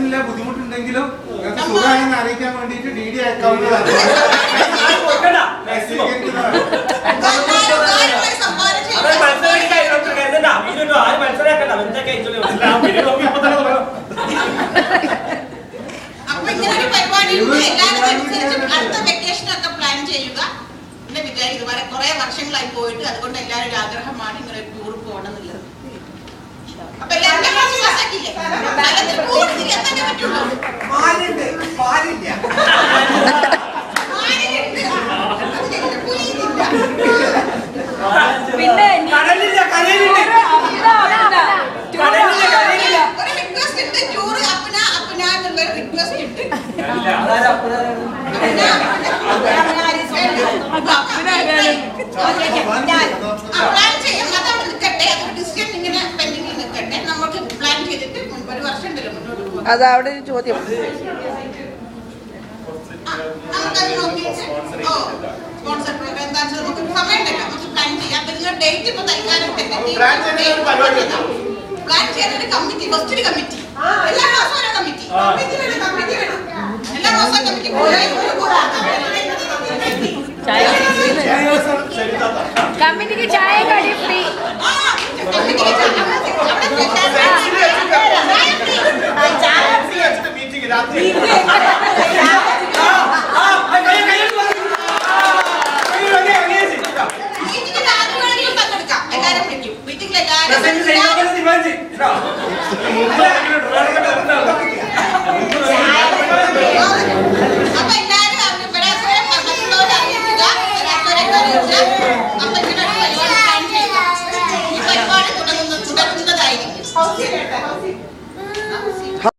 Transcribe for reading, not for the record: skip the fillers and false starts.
പറ്റുന്നില്ല, ബുദ്ധിമുട്ടുണ്ടെങ്കിലും സുഖമാണെന്ന് അറിയിക്കാൻ വേണ്ടിയിട്ട് DD അക്കൗണ്ട് ഇതുവരെ കുറെ വർഷങ്ങളായി പോയിട്ട്, അതുകൊണ്ട് എല്ലാവരും ഒരു ആഗ്രഹമാണ് ഇങ്ങനെ ഒരു ടൂർ പോകണം എന്നുള്ളത്. അപ്പൊ പിന്നെ അതവിടെ ഒരു ചോദ്യം. സ്പോൺസർ പ്രോഗ്രാം നമുക്ക് സമയമുണ്ടല്ലോ, നമുക്ക് പ്ലാൻ ചെയ്യാം. ഡേറ്റ് ഇപ്പൊ തൽക്കാലം പ്ലാൻ ചെയ്യാൻ ഒരു കമ്മിറ്റി, ഫസ്റ്റ് ഒരു കമ്മിറ്റി, എല്ലാ മാസവും ഓരോ കമ്മിറ്റി, എല്ലാ മാസവും കമ്മിറ്റി കമ്മിറ്റിക്ക് ചായ കടി ഫ്രീ.